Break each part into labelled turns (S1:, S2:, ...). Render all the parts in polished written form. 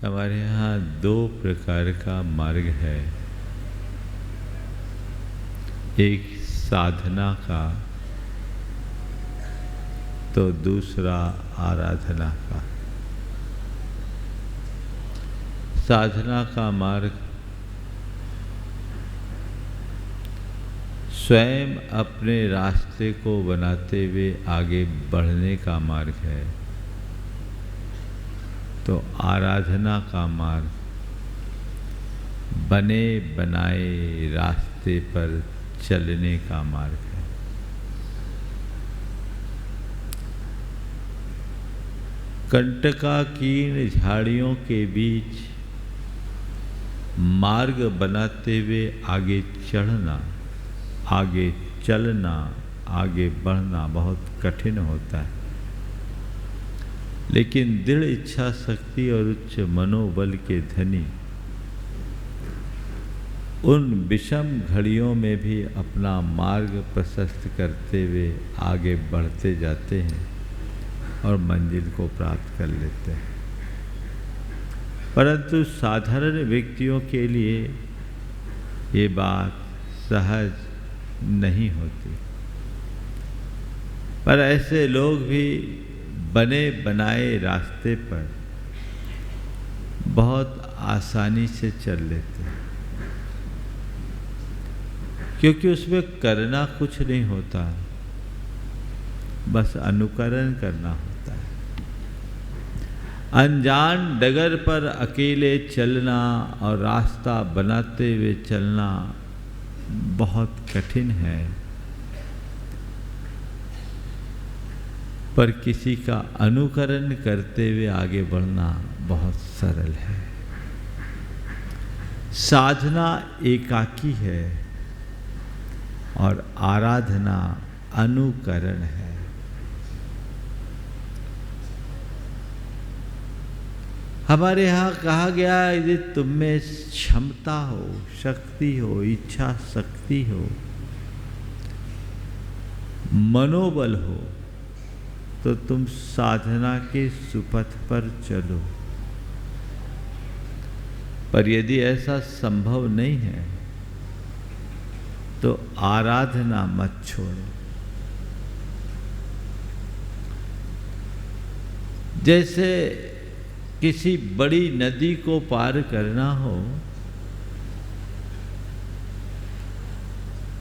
S1: हमारे यहाँ दो प्रकार का मार्ग है, एक साधना का तो दूसरा आराधना का। साधना का मार्ग स्वयं अपने रास्ते को बनाते हुए आगे बढ़ने का मार्ग है, तो आराधना का मार्ग बने बनाए रास्ते पर चलने का मार्ग है। कंटकाकीर्ण झाड़ियों के बीच मार्ग बनाते हुए आगे चढ़ना, आगे चलना, आगे बढ़ना बहुत कठिन होता है, लेकिन दृढ़ इच्छा शक्ति और उच्च मनोबल के धनी उन विषम घड़ियों में भी अपना मार्ग प्रशस्त करते हुए आगे बढ़ते जाते हैं और मंजिल को प्राप्त कर लेते हैं। परंतु साधारण व्यक्तियों के लिए ये बात सहज नहीं होती, पर ऐसे लोग भी बने बनाए रास्ते पर बहुत आसानी से चल लेते हैं, क्योंकि उसमें करना कुछ नहीं होता, बस अनुकरण करना होता है। अनजान डगर पर अकेले चलना और रास्ता बनाते हुए चलना बहुत कठिन है, पर किसी का अनुकरण करते हुए आगे बढ़ना बहुत सरल है। साधना एकाकी है और आराधना अनुकरण है। हमारे यहाँ कहा गया यदि तुम में क्षमता हो, शक्ति हो, इच्छा शक्ति हो, मनोबल हो, तो तुम साधना के सुपथ पर चलो। पर यदि ऐसा संभव नहीं है तो आराधना मत छोड़ो। जैसे किसी बड़ी नदी को पार करना हो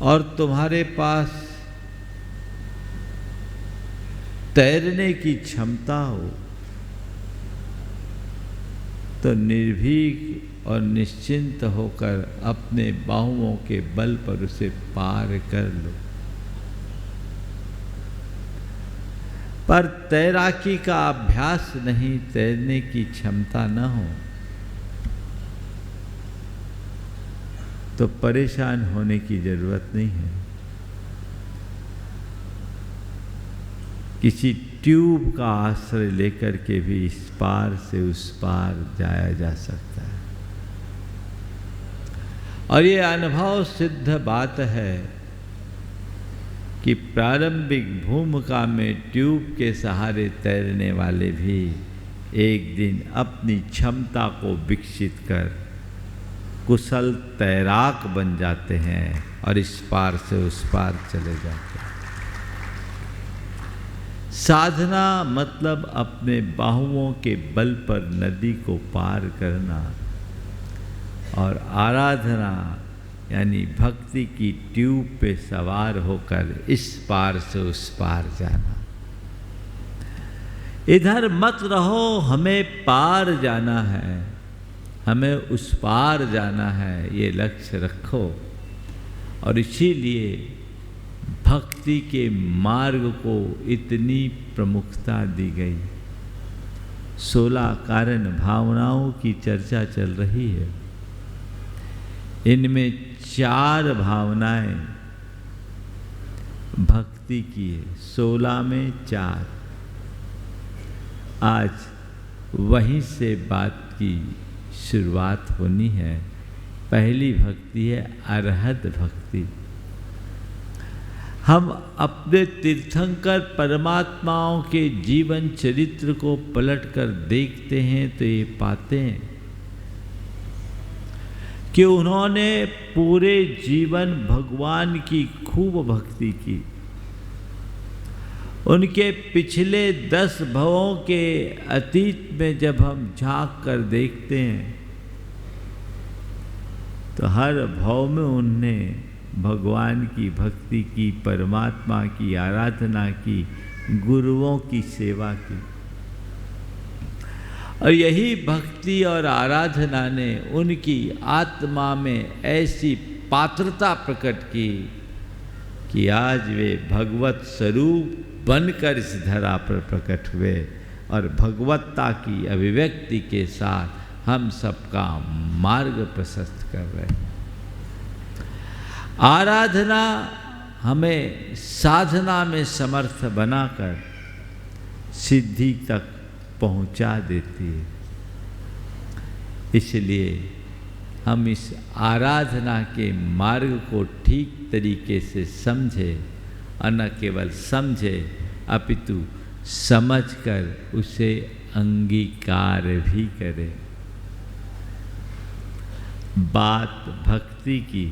S1: और तुम्हारे पास तैरने की क्षमता हो तो निर्भीक और निश्चिंत होकर अपने बाहुओं के बल पर उसे पार कर लो। पर तैराकी का अभ्यास नहीं, तैरने की क्षमता न हो तो परेशान होने की जरूरत नहीं है। किसी ट्यूब का आश्रय लेकर के भी इस पार से उस पार जाया जा सकता है। और ये अनुभव सिद्ध बात है कि प्रारंभिक भूमिका में ट्यूब के सहारे तैरने वाले भी एक दिन अपनी क्षमता को विकसित कर कुशल तैराक बन जाते हैं और इस पार से उस पार चले जाते हैं। साधना मतलब अपने बाहुओं के बल पर नदी को पार करना और आराधना यानी भक्ति की ट्यूब पे सवार होकर इस पार से उस पार जाना। इधर मत रहो, हमें पार जाना है, हमें उस पार जाना है, ये लक्ष्य रखो। और इसीलिए भक्ति के मार्ग को इतनी प्रमुखता दी गई। 16 कारण भावनाओं की चर्चा चल रही है। इनमें 4 भावनाएं भक्ति की है, 16 में 4। आज वहीं से बात की शुरुआत होनी है। पहली भक्ति है अरहत भक्ति। हम अपने तीर्थंकर परमात्माओं के जीवन चरित्र को पलटकर देखते हैं तो ये पाते हैं कि उन्होंने पूरे जीवन भगवान की खूब भक्ति की। उनके पिछले 10 भवों के अतीत में जब हम झांक कर देखते हैं तो हर भव में उनने भगवान की भक्ति की, परमात्मा की आराधना की, गुरुओं की सेवा की। और यही भक्ति और आराधना ने उनकी आत्मा में ऐसी पात्रता प्रकट की कि आज वे भगवत स्वरूप बनकर इस धरा पर प्रकट हुए और भगवत्ता की अभिव्यक्ति के साथ हम सबका मार्ग प्रशस्त कर रहे हैं। आराधना हमें साधना में समर्थ बनाकर सिद्धि तक पहुंचा देती है। इसलिए हम इस आराधना के मार्ग को ठीक तरीके से समझें और न केवल समझें अपितु समझकर उसे अंगीकार भी करें। बात भक्ति की।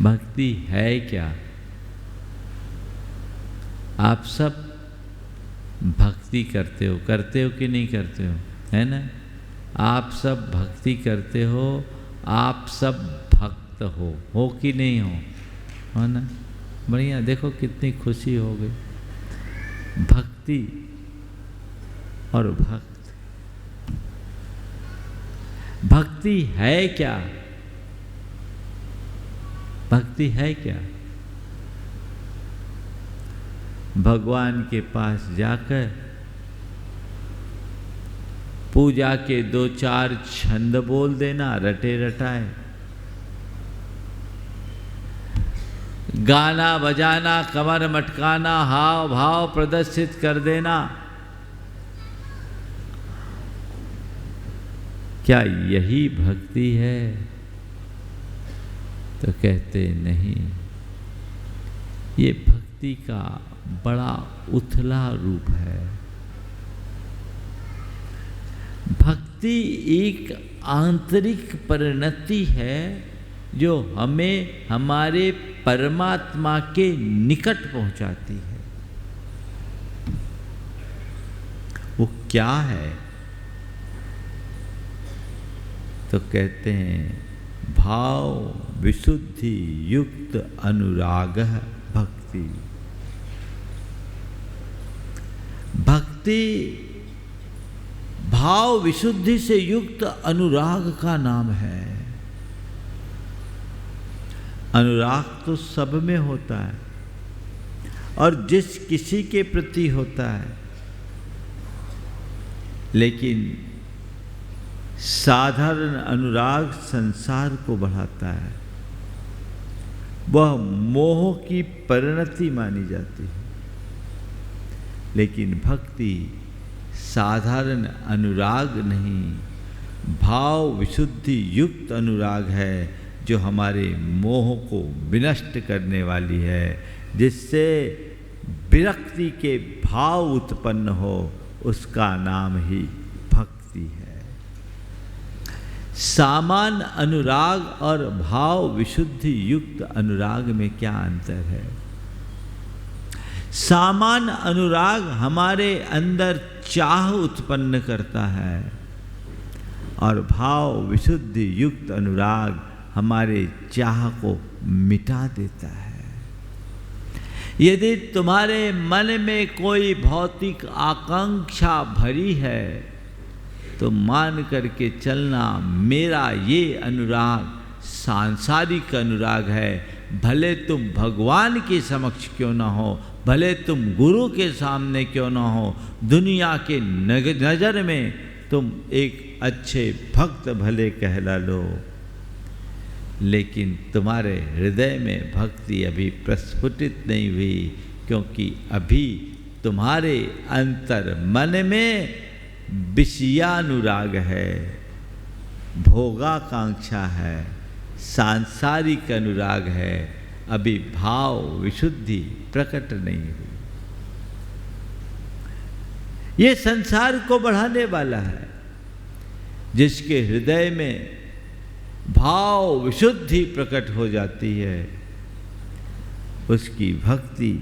S1: भक्ति है क्या? आप सब भक्ति करते हो कि नहीं करते हो, है ना? आप सब भक्ति करते हो, आप सब भक्त हो कि नहीं हो ना? बढ़िया, देखो कितनी खुशी हो गई। भक्ति और भक्त। भक्ति है क्या? भक्ति है क्या? भगवान के पास जाकर पूजा के 2-4 छंद बोल देना रटे रटाए, गाना बजाना, कमर मटकाना, हाव भाव प्रदर्शित कर देना, क्या यही भक्ति है? तो कहते नहीं। ये भक्ति का बड़ा उथला रूप है। भक्ति एक आंतरिक परिणति है जो हमें हमारे परमात्मा के निकट पहुंचाती है। वो क्या है? तो कहते हैं भाव विशुद्धि युक्त अनुराग भक्ति। भक्ति भाव विशुद्धि से युक्त अनुराग का नाम है। अनुराग तो सब में होता है और जिस किसी के प्रति होता है, लेकिन साधारण अनुराग संसार को बढ़ाता है। वह मोह की परिणति मानी जाती है। लेकिन भक्ति साधारण अनुराग नहीं, भाव विशुद्धि युक्त अनुराग है जो हमारे मोह को विनष्ट करने वाली है, जिससे विरक्ति के भाव उत्पन्न हो, उसका नाम ही भक्ति है। सामान्य अनुराग और भाव विशुद्धि युक्त अनुराग में क्या अंतर है? सामान्य अनुराग हमारे अंदर चाह उत्पन्न करता है और भाव विशुद्धि युक्त अनुराग हमारे चाह को मिटा देता है। यदि तुम्हारे मन में कोई भौतिक आकांक्षा भरी है तो मान करके चलना, मेरा ये अनुराग सांसारिक अनुराग है। भले तुम भगवान के समक्ष क्यों ना हो, भले तुम गुरु के सामने क्यों ना हो, दुनिया के नज़र में तुम एक अच्छे भक्त भले कहला लो, लेकिन तुम्हारे हृदय में भक्ति अभी प्रस्फुटित नहीं हुई, क्योंकि अभी तुम्हारे अंतर मन में विषयानुराग है, भोगाकांक्षा है, सांसारिक अनुराग है। अभी भाव विशुद्धि प्रकट नहीं हुई। ये संसार को बढ़ाने वाला है। जिसके हृदय में भाव विशुद्धि प्रकट हो जाती है, उसकी भक्ति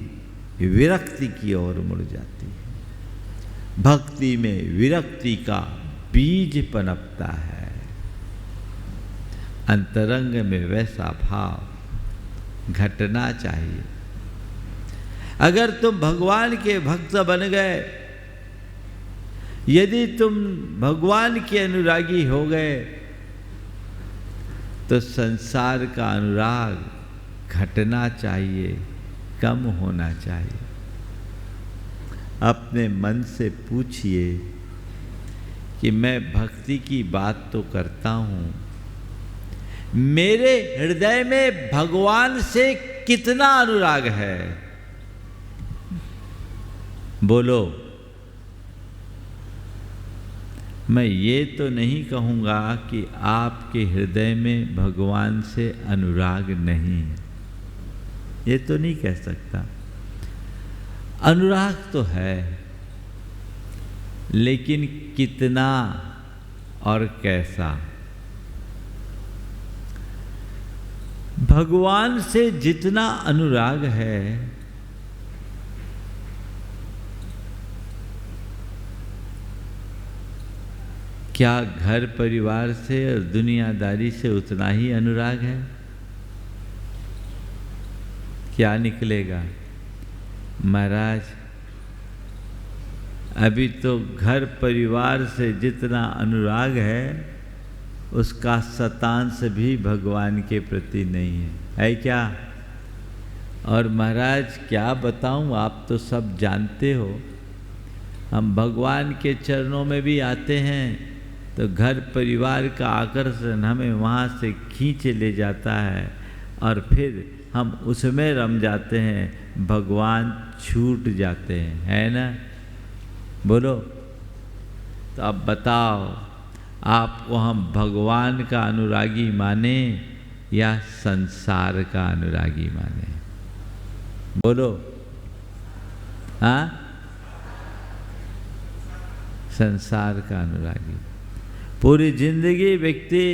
S1: विरक्ति की ओर मुड़ जाती है। भक्ति में विरक्ति का बीज पनपता है। अंतरंग में वैसा भाव घटना चाहिए। अगर तुम भगवान के भक्त बन गए, यदि तुम भगवान के अनुरागी हो गए, तो संसार का अनुराग घटना चाहिए, कम होना चाहिए। अपने मन से पूछिए कि मैं भक्ति की बात तो करता हूं, मेरे हृदय में भगवान से कितना अनुराग है? बोलो। मैं ये तो नहीं कहूँगा कि आपके हृदय में भगवान से अनुराग नहीं है, ये तो नहीं कह सकता। अनुराग तो है, लेकिन कितना और कैसा? भगवान से जितना अनुराग है, क्या घर परिवार से और दुनियादारी से उतना ही अनुराग है? क्या निकलेगा? महाराज, अभी तो घर परिवार से जितना अनुराग है, उसका शतांश भी भगवान के प्रति नहीं है क्या? और महाराज क्या बताऊं, आप तो सब जानते हो, हम भगवान के चरणों में भी आते हैं तो घर परिवार का आकर्षण हमें वहाँ से खींच ले जाता है और फिर हम उसमें रम जाते हैं, भगवान छूट जाते हैं, है ना? बोलो। तो अब बताओ, आपको हम भगवान का अनुरागी माने या संसार का अनुरागी माने? बोलो। हाँ, संसार का अनुरागी। पूरी जिंदगी व्यक्ति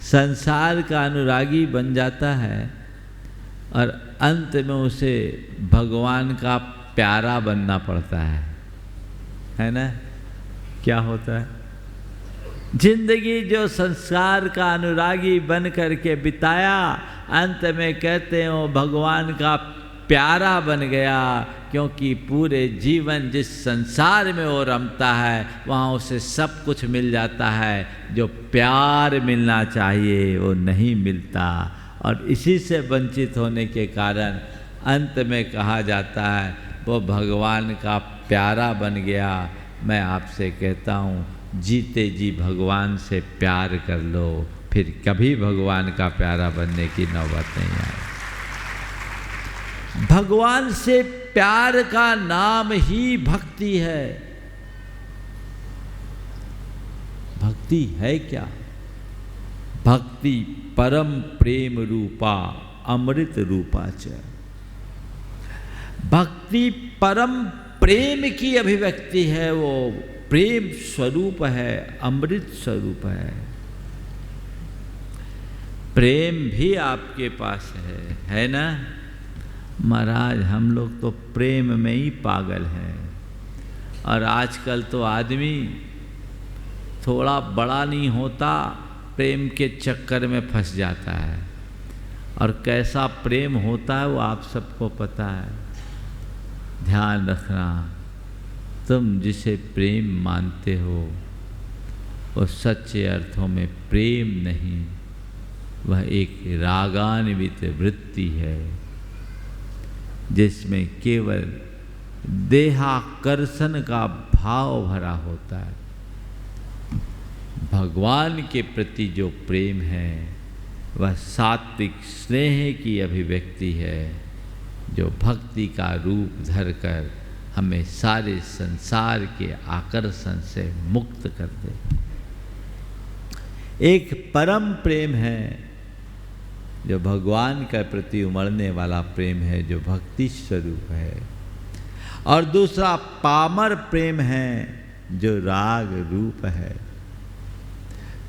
S1: संसार का अनुरागी बन जाता है और अंत में उसे भगवान का प्यारा बनना पड़ता है ना? क्या होता है? जिंदगी जो संसार का अनुरागी बन करके बिताया, अंत में कहते हैं वो भगवान का प्यारा बन गया, क्योंकि पूरे जीवन जिस संसार में वो रमता है, वहाँ उसे सब कुछ मिल जाता है, जो प्यार मिलना चाहिए वो नहीं मिलता, और इसी से वंचित होने के कारण अंत में कहा जाता है वो भगवान का प्यारा बन गया। मैं आपसे कहता हूँ, जीते जी भगवान से प्यार कर लो, फिर कभी भगवान का प्यारा बनने की नौबत नहीं आए। भगवान से प्यार का नाम ही भक्ति है। भक्ति है क्या? भक्ति परम प्रेम रूपा अमृत रूपा च। भक्ति परम प्रेम की अभिव्यक्ति है, वो प्रेम स्वरूप है, अमृत स्वरूप है। प्रेम भी आपके पास है ना? महाराज, हम लोग तो प्रेम में ही पागल हैं, और आजकल तो आदमी थोड़ा बड़ा नहीं होता, प्रेम के चक्कर में फंस जाता है, और कैसा प्रेम होता है वो आप सबको पता है। ध्यान रखना, तुम जिसे प्रेम मानते हो वो सच्चे अर्थों में प्रेम नहीं, वह एक रागान्वित वृत्ति है, जिसमें केवल देहाकर्षण का भाव भरा होता है। भगवान के प्रति जो प्रेम है वह सात्विक स्नेह की अभिव्यक्ति है, जो भक्ति का रूप धरकर हमें सारे संसार के आकर्षण से मुक्त कर दे। एक परम प्रेम है जो भगवान के प्रति उमड़ने वाला प्रेम है, जो भक्ति स्वरूप है, और दूसरा पामर प्रेम है जो राग रूप है।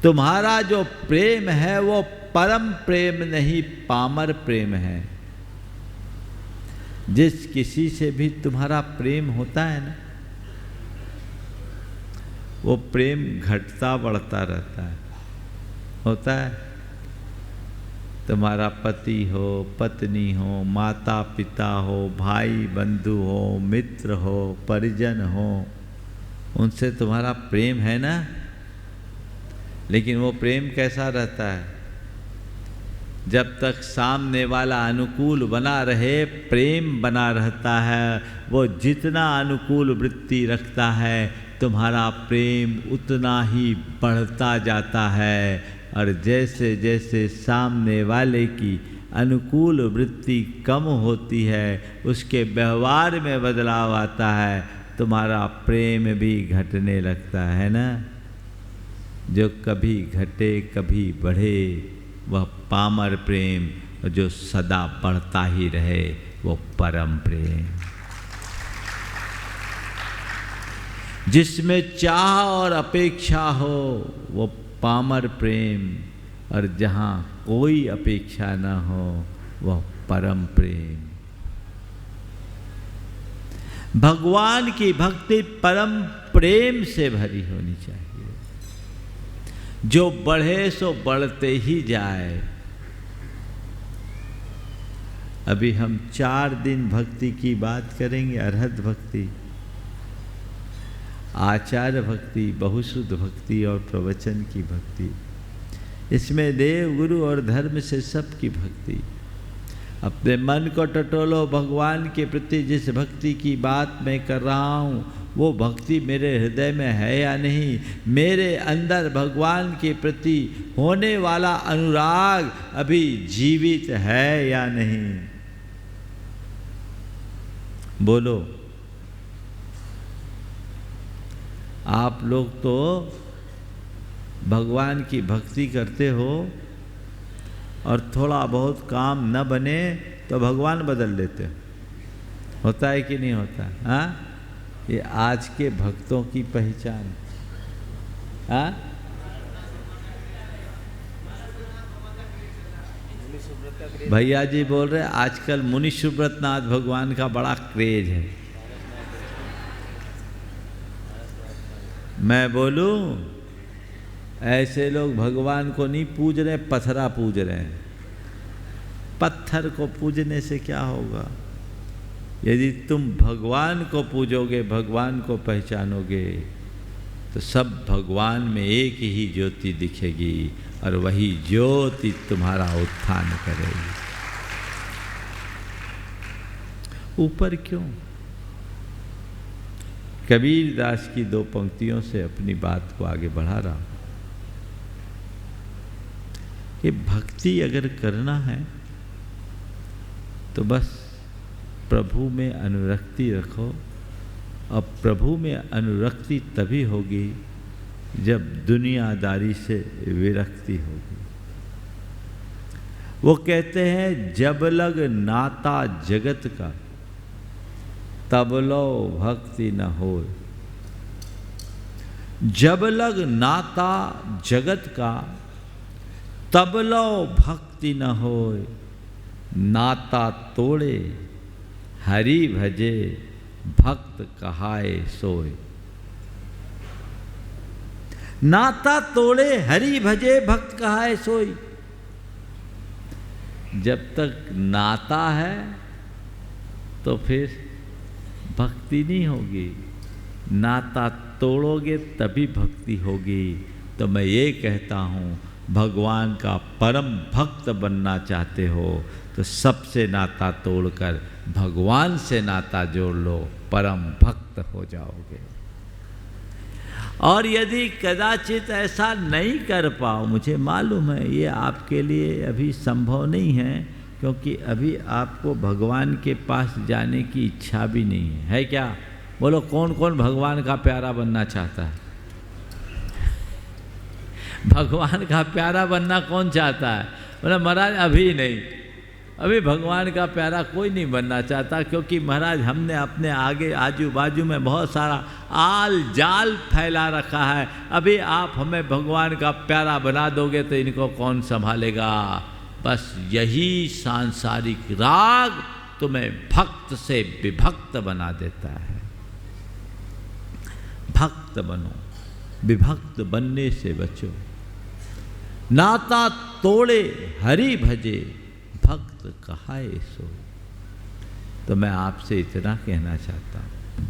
S1: तुम्हारा जो प्रेम है वो परम प्रेम नहीं, पामर प्रेम है। जिस किसी से भी तुम्हारा प्रेम होता है ना, वो प्रेम घटता बढ़ता रहता है। होता है, तुम्हारा पति हो, पत्नी हो, माता पिता हो, भाई बंधु हो, मित्र हो, परिजन हो, उनसे तुम्हारा प्रेम है ना। लेकिन वो प्रेम कैसा रहता है? जब तक सामने वाला अनुकूल बना रहे, प्रेम बना रहता है। वो जितना अनुकूल वृत्ति रखता है, तुम्हारा प्रेम उतना ही बढ़ता जाता है। और जैसे जैसे सामने वाले की अनुकूल वृत्ति कम होती है, उसके व्यवहार में बदलाव आता है, तुम्हारा प्रेम भी घटने लगता है ना। जो कभी घटे कभी बढ़े वह पामर प्रेम, और जो सदा बढ़ता ही रहे वो परम प्रेम। जिसमें चाह और अपेक्षा हो वो पामर प्रेम, और जहाँ कोई अपेक्षा न हो वह परम प्रेम। भगवान की भक्ति परम प्रेम से भरी होनी चाहिए। जो बढ़े सो बढ़ते ही जाए। अभी हम 4 दिन भक्ति की बात करेंगे। अरहत भक्ति, आचार्य भक्ति, बहुशुद्ध भक्ति और प्रवचन की भक्ति। इसमें देव, गुरु और धर्म से सबकी भक्ति। अपने मन को टटोलो, भगवान के प्रति जिस भक्ति की बात मैं कर रहा हूँ वो भक्ति मेरे हृदय में है या नहीं। मेरे अंदर भगवान के प्रति होने वाला अनुराग अभी जीवित है या नहीं। बोलो। आप लोग तो भगवान की भक्ति करते हो और थोड़ा बहुत काम न बने तो भगवान बदल लेते हो। होता है कि नहीं होता? हाँ, ये आज के भक्तों की पहचान। हाँ, भैया जी बोल रहे आजकल मुनि सुब्रतनाथ भगवान का बड़ा क्रेज है। मैं बोलूं, ऐसे लोग भगवान को नहीं पूज रहे, पत्थरा पूज रहे हैं। पत्थर को पूजने से क्या होगा? यदि तुम भगवान को पूजोगे, भगवान को पहचानोगे, तो सब भगवान में एक ही ज्योति दिखेगी और वही ज्योति तुम्हारा उत्थान करेगी। ऊपर क्यों? कबीर दास की 2 पंक्तियों से अपनी बात को आगे बढ़ा रहा हूं कि भक्ति अगर करना है तो बस प्रभु में अनुरक्ति रखो। अब प्रभु में अनुरक्ति तभी होगी जब दुनियादारी से विरक्ति होगी। वो कहते हैं जब लग नाता जगत का तब लो भक्ति न हो। जब लग नाता जगत का तब लो भक्ति न होए। नाता तोड़े हरि भजे भक्त कहाए सोए। नाता तोड़े हरि भजे भक्त कहाए सोई। जब तक नाता है तो फिर भक्ति नहीं होगी। नाता तोड़ोगे तभी भक्ति होगी। तो मैं ये कहता हूँ, भगवान का परम भक्त बनना चाहते हो तो सबसे नाता तोड़कर भगवान से नाता जोड़ लो, परम भक्त हो जाओगे। और यदि कदाचित ऐसा नहीं कर पाओ, मुझे मालूम है ये आपके लिए अभी संभव नहीं है, क्योंकि अभी आपको भगवान के पास जाने की इच्छा भी नहीं है क्या? बोलो, कौन कौन भगवान का प्यारा बनना चाहता है? भगवान का प्यारा बनना कौन चाहता है? बोला महाराज अभी नहीं, अभी भगवान का प्यारा कोई नहीं बनना चाहता, क्योंकि महाराज हमने अपने आगे आजू बाजू में बहुत सारा आल जाल फैला रखा है। अभी आप हमें भगवान का प्यारा बना दोगे तो इनको कौन संभालेगा। बस यही सांसारिक राग तुम्हें भक्त से विभक्त बना देता है। भक्त बनो, विभक्त बनने से बचो। नाता तोड़े हरि भजे, भक्त कहाए सो। तो मैं आपसे इतना कहना चाहता हूँ,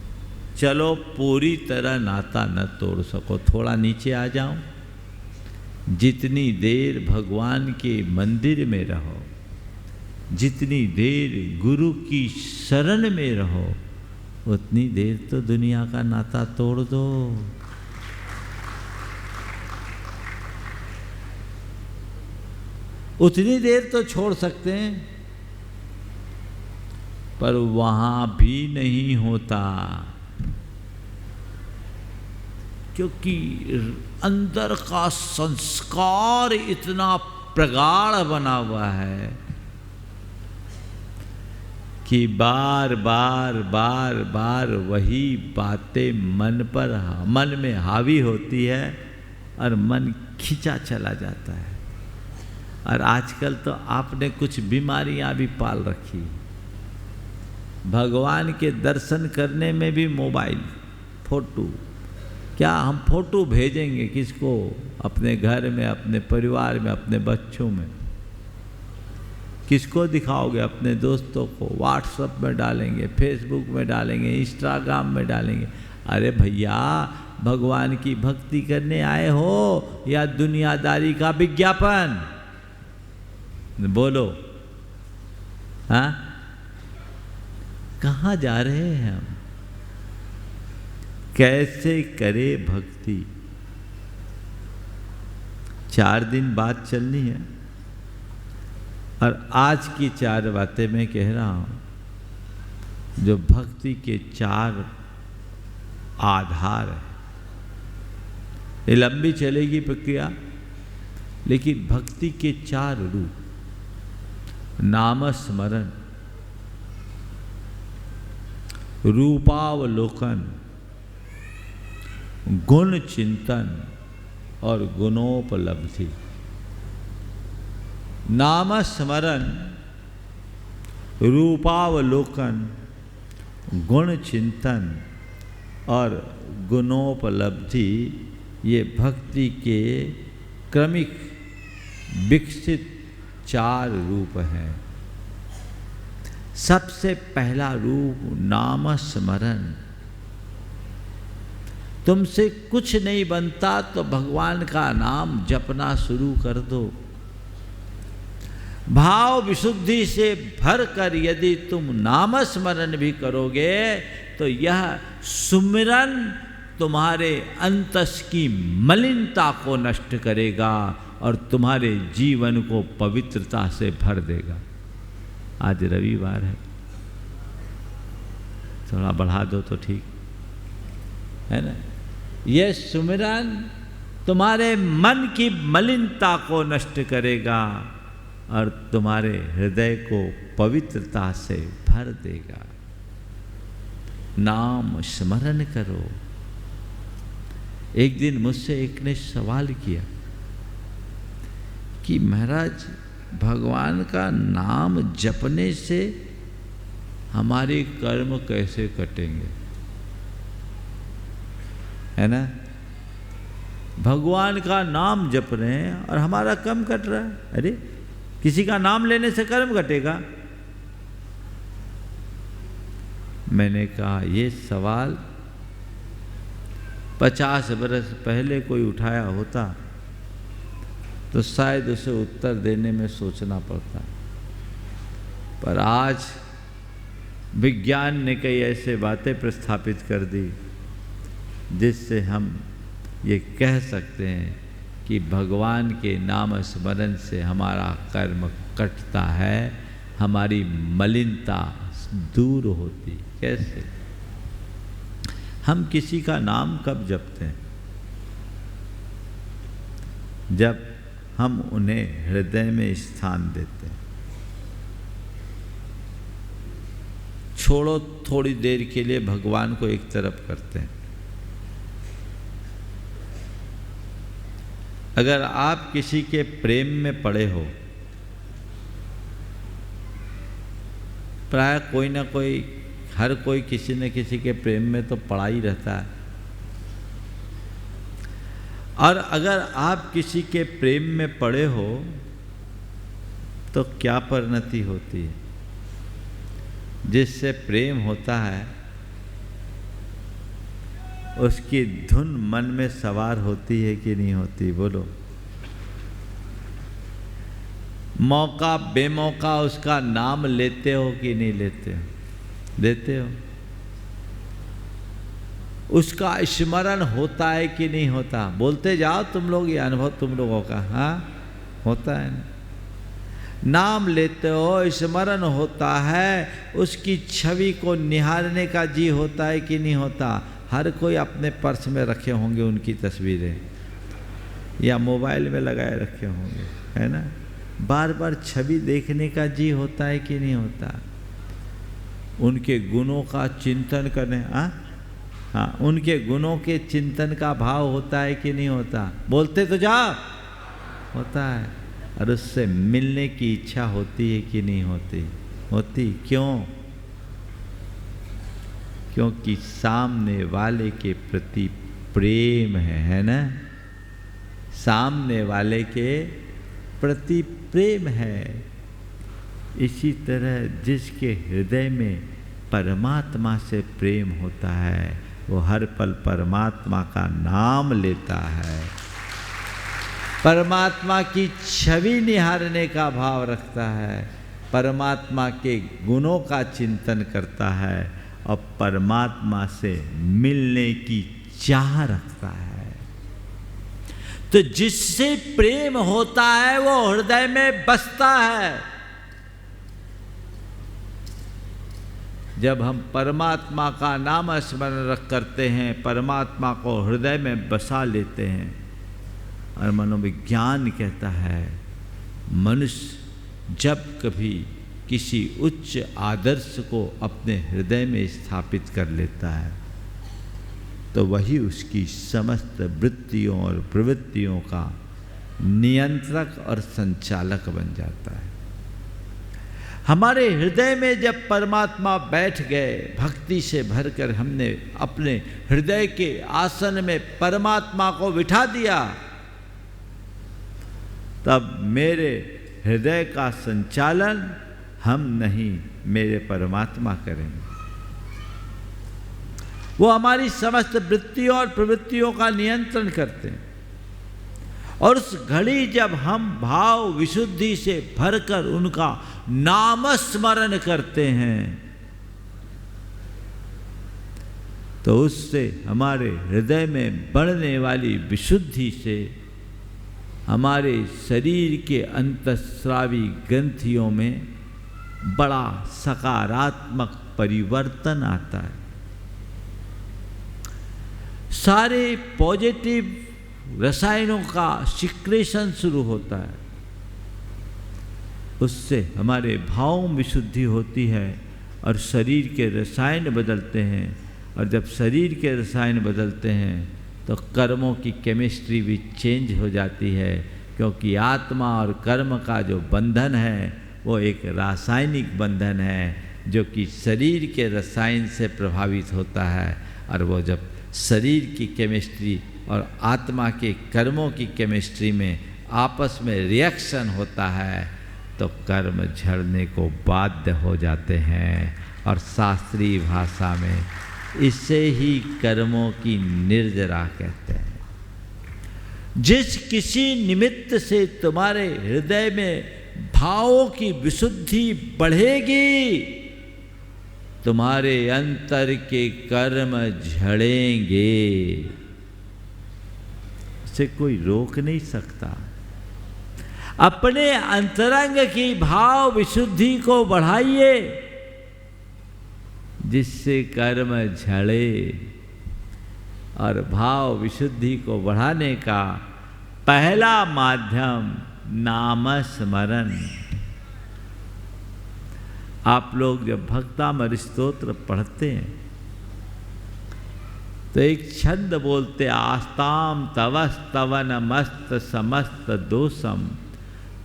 S1: चलो पूरी तरह नाता न तोड़ सको, थोड़ा नीचे आ जाओ। जितनी देर भगवान के मंदिर में रहो, जितनी देर गुरु की शरण में रहो, उतनी देर तो दुनिया का नाता तोड़ दो। उतनी देर तो छोड़ सकते हैं, पर वहां भी नहीं होता, क्योंकि अंदर का संस्कार इतना प्रगाढ़ बना हुआ है कि बार बार बार बार वही बातें मन में हावी होती है और मन खिंचा चला जाता है। और आजकल तो आपने कुछ बीमारियां भी पाल रखी। भगवान के दर्शन करने में भी मोबाइल, फोटो। क्या हम फोटो भेजेंगे किसको? अपने घर में, अपने परिवार में, अपने बच्चों में। किसको दिखाओगे? अपने दोस्तों को। व्हाट्सएप में डालेंगे, फेसबुक में डालेंगे, इंस्टाग्राम में डालेंगे। अरे भैया, भगवान की भक्ति करने आए हो या दुनियादारी का विज्ञापन? बोलो, हाँ? कहाँ जा रहे हैं हम? कैसे करे भक्ति? 4 दिन बात चलनी है, और आज की 4 बातें मैं कह रहा हूं जो भक्ति के 4 आधार है। ये लंबी चलेगी प्रक्रिया, लेकिन भक्ति के 4 रूप: नाम स्मरण, रूपावलोकन, गुण चिंतन और गुणोपलब्धि। नाम स्मरण, रूपावलोकन, गुण चिंतन और गुणोपलब्धि, ये भक्ति के क्रमिक विकसित 4 रूप हैं। सबसे पहला रूप नाम स्मरण। तुमसे कुछ नहीं बनता तो भगवान का नाम जपना शुरू कर दो। भाव विशुद्धि से भरकर यदि तुम नाम स्मरण भी करोगे तो यह सुमिरन तुम्हारे अंतस की मलिनता को नष्ट करेगा और तुम्हारे जीवन को पवित्रता से भर देगा। आज रविवार है, थोड़ा बढ़ा दो तो ठीक है ना। यह सुमिरन तुम्हारे मन की मलिनता को नष्ट करेगा और तुम्हारे हृदय को पवित्रता से भर देगा। नाम स्मरण करो। एक दिन मुझसे एक ने सवाल किया कि महाराज, भगवान का नाम जपने से हमारे कर्म कैसे कटेंगे? है ना, भगवान का नाम जप रहे हैं और हमारा कर्म कट रहा है। अरे, किसी का नाम लेने से कर्म कटेगा? मैंने कहा ये सवाल 50 बरस पहले कोई उठाया होता तो शायद उसे उत्तर देने में सोचना पड़ता, पर आज विज्ञान ने कई ऐसे बातें प्रस्थापित कर दी जिससे हम ये कह सकते हैं कि भगवान के नाम स्मरण से हमारा कर्म कटता है, हमारी मलिनता दूर होती। कैसे? हम किसी का नाम कब जपते हैं? जब हम उन्हें हृदय में स्थान देते हैं। छोड़ो, थोड़ी देर के लिए भगवान को एक तरफ करते हैं। अगर आप किसी के प्रेम में पड़े हो, प्राय कोई ना कोई, हर कोई किसी न किसी के प्रेम में तो पड़ा ही रहता है। और अगर आप किसी के प्रेम में पड़े हो तो क्या परिणति होती है? जिससे प्रेम होता है उसकी धुन मन में सवार होती है कि नहीं होती? बोलो। मौका बेमौका उसका नाम लेते हो कि नहीं लेते हो? लेते हो। उसका स्मरण होता है कि नहीं होता? बोलते जाओ तुम लोग, ये अनुभव तुम लोगों का। हाँ, होता है ना? नाम लेते हो, स्मरण होता है, उसकी छवि को निहारने का जी होता है कि नहीं होता? हर कोई अपने पर्स में रखे होंगे उनकी तस्वीरें, या मोबाइल में लगाए रखे होंगे, है ना? बार बार छवि देखने का जी होता है कि नहीं होता? उनके गुणों का चिंतन करने, हाँ, उनके गुणों के चिंतन का भाव होता है कि नहीं होता? बोलते तो जाओ। होता है। और उससे मिलने की इच्छा होती है कि नहीं होती? होती। क्यों? क्योंकि सामने वाले के प्रति प्रेम है ना? सामने वाले के प्रति प्रेम है। इसी तरह जिसके हृदय में परमात्मा से प्रेम होता है वो हर पल परमात्मा का नाम लेता है, परमात्मा की छवि निहारने का भाव रखता है, परमात्मा के गुणों का चिंतन करता है और परमात्मा से मिलने की चाह रखता है। तो जिससे प्रेम होता है वो हृदय में बसता है। जब हम परमात्मा का नाम स्मरण करते हैं, परमात्मा को हृदय में बसा लेते हैं, और मनोविज्ञान कहता है मनुष्य जब कभी किसी उच्च आदर्श को अपने हृदय में स्थापित कर लेता है तो वही उसकी समस्त वृत्तियों और प्रवृत्तियों का नियंत्रक और संचालक बन जाता है। हमारे हृदय में जब परमात्मा बैठ गए, भक्ति से भरकर हमने अपने हृदय के आसन में परमात्मा को बिठा दिया, तब मेरे हृदय का संचालन हम नहीं, मेरे परमात्मा करेंगे। वो हमारी समस्त वृत्तियों और प्रवृत्तियों का नियंत्रण करते हैं। और उस घड़ी जब हम भाव विशुद्धि से भरकर उनका नाम स्मरण करते हैं तो उससे हमारे हृदय में बढ़ने वाली विशुद्धि से हमारे शरीर के अंतःस्रावी ग्रंथियों में बड़ा सकारात्मक परिवर्तन आता है। सारे पॉजिटिव रसायनों का सिक्रेशन शुरू होता है। उससे हमारे भावों में विशुद्धि होती है और शरीर के रसायन बदलते हैं। और जब शरीर के रसायन बदलते हैं तो कर्मों की केमिस्ट्री भी चेंज हो जाती है, क्योंकि आत्मा और कर्म का जो बंधन है वो एक रासायनिक बंधन है जो कि शरीर के रसायन से प्रभावित होता है। और वो जब शरीर की केमिस्ट्री और आत्मा के कर्मों की केमिस्ट्री में आपस में रिएक्शन होता है तो कर्म झड़ने को बाध्य हो जाते हैं। और शास्त्रीय भाषा में इसे ही कर्मों की निर्जरा कहते हैं। जिस किसी निमित्त से तुम्हारे हृदय में भावों की विशुद्धि बढ़ेगी, तुम्हारे अंतर के कर्म झड़ेंगे। इसे कोई रोक नहीं सकता। अपने अंतरंग की भाव विशुद्धि को बढ़ाइए जिससे कर्म झड़े। और भाव विशुद्धि को बढ़ाने का पहला माध्यम नाम स्मरण। आप लोग जब भक्तामृत स्तोत्र पढ़ते हैं तो एक छंद बोलते, आस्ताम तवस्तवन मस्त समस्त दोषम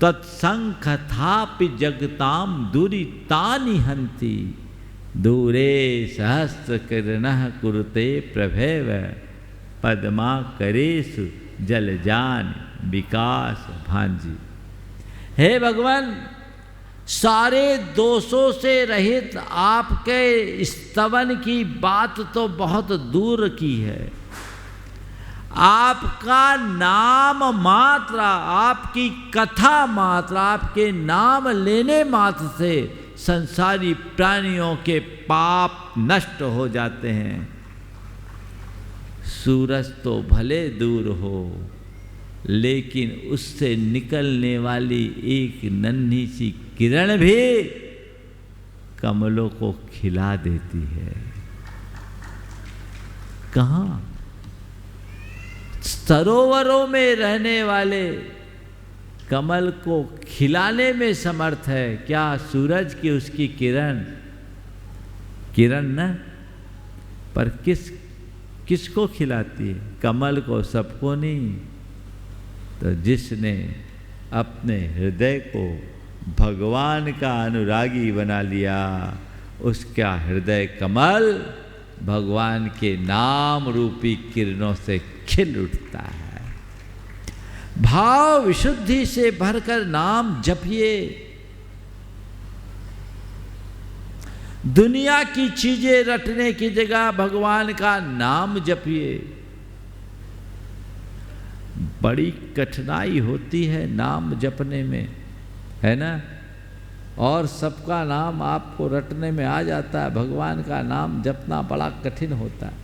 S1: तत्संख थापि जगताम दुरितानि हंति दूरे सहस्र किरणः कुरुते प्रभैव पद्मा करेषु जलजान विकास भांजी। हे भगवान, सारे दोषों से रहित आपके स्तवन की बात तो बहुत दूर की है, आपका नाम मात्र, आपकी कथा मात्र, आपके नाम लेने मात्र से संसारी प्राणियों के पाप नष्ट हो जाते हैं। सूरज तो भले दूर हो, लेकिन उससे निकलने वाली एक नन्ही सी किरण भी कमलों को खिला देती है। कहाँ? सरोवरों में रहने वाले कमल को खिलाने में समर्थ है क्या सूरज की उसकी किरण? किरण न, पर किसको खिलाती है? कमल को, सबको नहीं। तो जिसने अपने हृदय को भगवान का अनुरागी बना लिया, उसका हृदय कमल भगवान के नाम रूपी किरणों से खिल उठता है। भाव विशुद्धि से भरकर नाम जपिए। दुनिया की चीजें रटने की जगह भगवान का नाम जपिए। बड़ी कठिनाई होती है नाम जपने में, है ना? और सबका नाम आपको रटने में आ जाता है, भगवान का नाम जपना बड़ा कठिन होता है।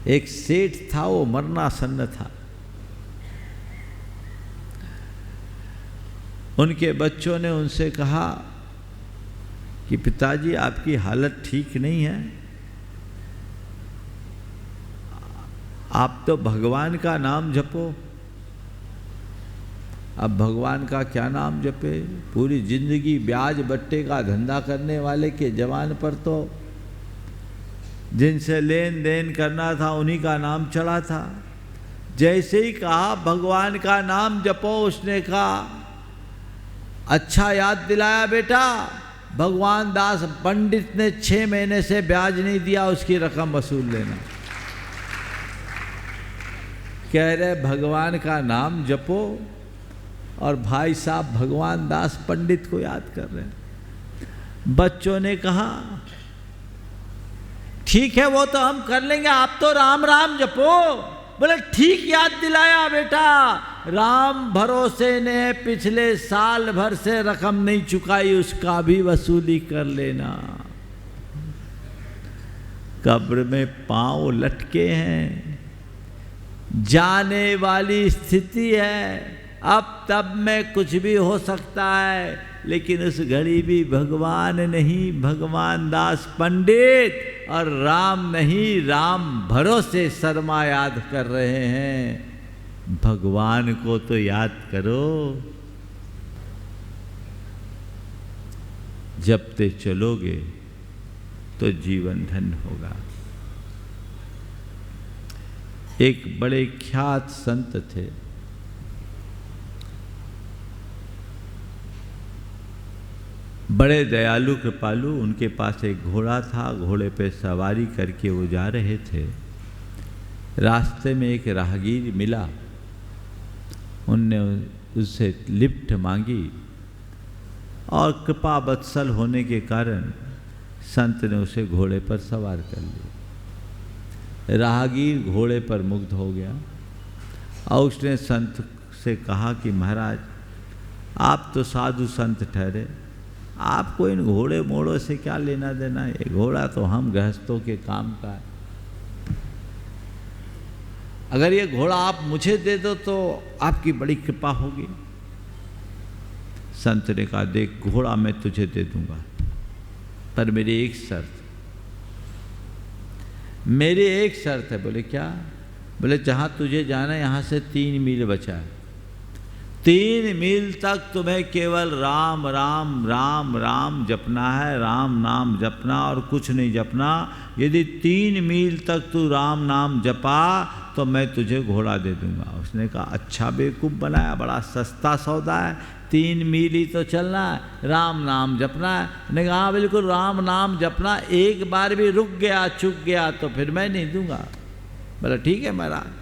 S1: एक सेठ था, वो मरणासन्न था। उनके बच्चों ने उनसे कहा कि पिताजी आपकी हालत ठीक नहीं है, आप तो भगवान का नाम जपो। अब भगवान का क्या नाम जपे? पूरी जिंदगी ब्याज बट्टे का धंधा करने वाले के जवान पर तो जिनसे लेन देन करना था उन्हीं का नाम चला था। जैसे ही कहा भगवान का नाम जपो, उसने कहा अच्छा याद दिलाया बेटा, भगवान दास पंडित ने 6 महीने से ब्याज नहीं दिया, उसकी रकम वसूल लेना। कह रहे भगवान का नाम जपो, और भाई साहब भगवान दास पंडित को याद कर रहे हैं। बच्चों ने कहा ठीक है वो तो हम कर लेंगे, आप तो राम राम जपो। बोले ठीक याद दिलाया बेटा, राम भरोसे ने पिछले साल भर से रकम नहीं चुकाई, उसका भी वसूली कर लेना। कब्र में पांव लटके हैं, जाने वाली स्थिति है, अब तब में कुछ भी हो सकता है, लेकिन उस घड़ी भी भगवान नहीं, भगवान दास पंडित और राम नहीं, राम भरोसे शर्मा याद कर रहे हैं। भगवान को तो याद करो। जपते चलोगे तो जीवन धन्य होगा। एक बड़े ख्यात संत थे, बड़े दयालु कृपालु। उनके पास एक घोड़ा था, घोड़े पे सवारी करके वो जा रहे थे। रास्ते में एक राहगीर मिला, उनने उससे लिफ्ट मांगी और कृपा वत्सल होने के कारण संत ने उसे घोड़े पर सवार कर लिया। राहगीर घोड़े पर मुग्ध हो गया और उसने संत से कहा कि महाराज आप तो साधु संत ठहरे, आपको इन घोड़े मोड़ों से क्या लेना देना? ये घोड़ा तो हम गृहस्थों के काम का है। अगर ये घोड़ा आप मुझे दे दो तो आपकी बड़ी कृपा होगी। संत ने कहा देख घोड़ा मैं तुझे दे दूंगा, पर मेरी एक शर्त, मेरी एक शर्त है। बोले क्या? बोले जहाँ तुझे जाना है यहाँ से 3 मील बचा है, 3 मील तक तुम्हें केवल राम राम राम राम जपना है, राम नाम जपना और कुछ नहीं जपना। यदि 3 मील तक तू राम नाम जपा तो मैं तुझे घोड़ा दे दूंगा। उसने कहा अच्छा बेवकूफ़ बनाया, बड़ा सस्ता सौदा है, 3 मील ही तो चलना है, राम नाम जपना है। उसने कहा हाँ बिल्कुल राम नाम जपना, एक बार भी रुक गया चुक गया तो फिर मैं नहीं दूंगा। बोला ठीक है महाराज,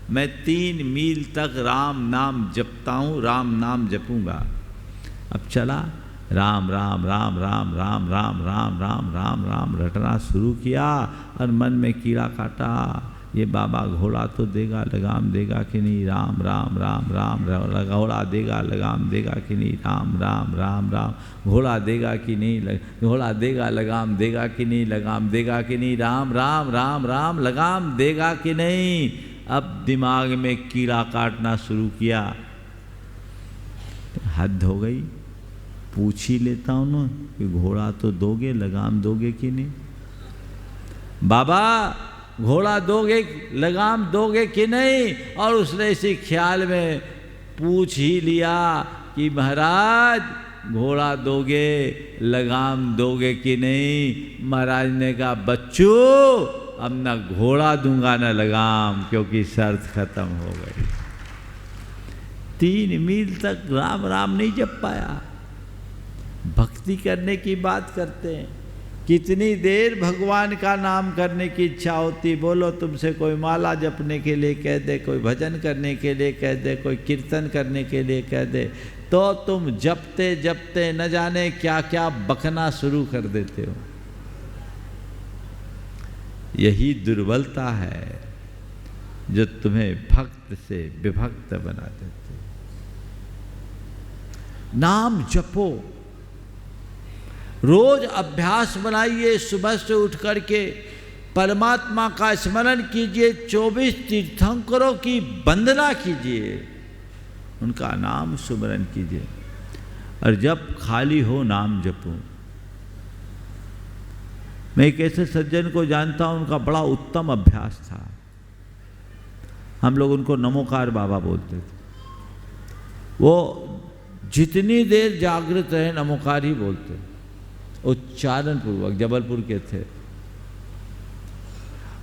S1: मैं 3 मील तक राम नाम जपता हूँ, राम नाम जपूंगा। अब चला राम राम राम राम राम राम राम राम राम राम रटना शुरू किया और मन में कीड़ा काटा, ये बाबा घोड़ा तो देगा लगाम देगा कि नहीं, राम राम राम राम घोड़ा देगा लगाम देगा कि नहीं, राम राम राम राम घोड़ा देगा कि नहीं, घोड़ा देगा लगाम देगा कि नहीं, लगाम देगा कि नहीं, राम राम राम राम लगाम देगा कि नहीं। अब दिमाग में कीड़ा काटना शुरू किया, हद हो गई, पूछ ही लेता हूँ ना कि घोड़ा तो दोगे लगाम दोगे कि नहीं, बाबा घोड़ा दोगे लगाम दोगे कि नहीं। और उसने इसी ख्याल में पूछ ही लिया कि महाराज घोड़ा दोगे लगाम दोगे कि नहीं। महाराज ने कहा बच्चू अब न घोड़ा दूंगा न लगाम, क्योंकि शर्त खत्म हो गई। 3 मील तक राम राम नहीं जप पाया। भक्ति करने की बात करते हैं, कितनी देर भगवान का नाम करने की इच्छा होती। बोलो तुमसे कोई माला जपने के लिए कह दे, कोई भजन करने के लिए कह दे, कोई कीर्तन करने के लिए कह दे, तो तुम जपते जपते न जाने क्या क्या बकना शुरू कर देते हो। यही दुर्बलता है जो तुम्हें भक्त से विभक्त बना देते। नाम जपो, रोज अभ्यास बनाइए, सुबह से उठ करके परमात्मा का स्मरण कीजिए, 24 तीर्थंकरों की वंदना कीजिए, उनका नाम सुमरण कीजिए, और जब खाली हो नाम जपो। मैं एक ऐसे सज्जन को जानता हूं, उनका बड़ा उत्तम अभ्यास था। हम लोग उनको नमोकार बाबा बोलते थे। वो जितनी देर जागृत रहे नमोकार ही बोलते, उच्चारण पूर्वक, जबलपुर के थे।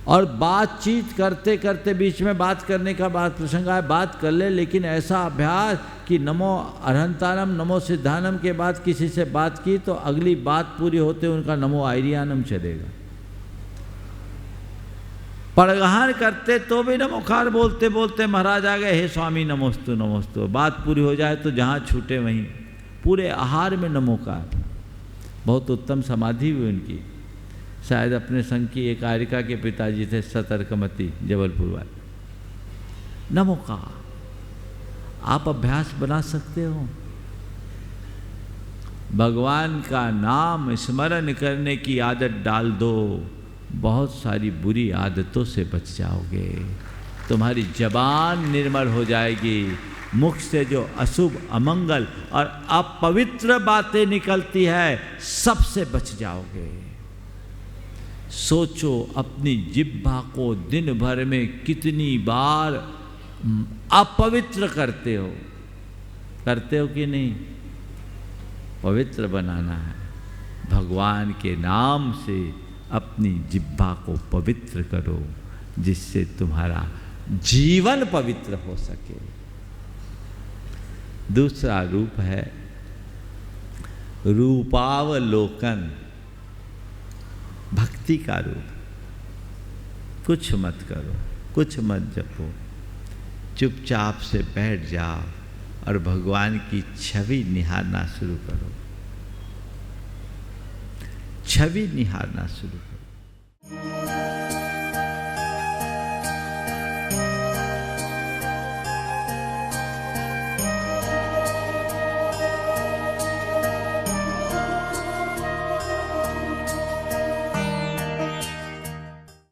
S1: और बातचीत करते करते बीच में बात करने का बात प्रसंग आए, बात कर ले, लेकिन ऐसा अभ्यास कि नमो अरहंतानम नमो सिद्धानम के बाद किसी से बात की तो अगली बात पूरी होते उनका नमो आयरियानम चलेगा। पड़गहान करते तो भी नमोकार बोलते बोलते महाराज आ गए, हे स्वामी नमोस्तु नमोस्तु। बात पूरी हो जाए तो जहाँ छूटे वहीं, पूरे आहार में नमोकार। बहुत उत्तम समाधि हुई उनकी। शायद अपने संघ की एक आरिका के पिताजी थे, सतर्कमती, जबलपुर वाले। नमोकार आप अभ्यास बना सकते हो। भगवान का नाम स्मरण करने की आदत डाल दो, बहुत सारी बुरी आदतों से बच जाओगे। तुम्हारी जबान निर्मल हो जाएगी, मुख से जो अशुभ अमंगल और अपवित्र बातें निकलती है सबसे बच जाओगे। सोचो अपनी जिह्वा को दिन भर में कितनी बार अपवित्र करते हो कि नहीं? पवित्र बनाना है। भगवान के नाम से अपनी जिह्वा को पवित्र करो, जिससे तुम्हारा जीवन पवित्र हो सके। दूसरा रूप है रूपावलोकन, भक्ति का रूप। कुछ मत करो, कुछ मत जपो, चुपचाप से बैठ जाओ और भगवान की छवि निहारना शुरू करो। छवि निहारना शुरू करो।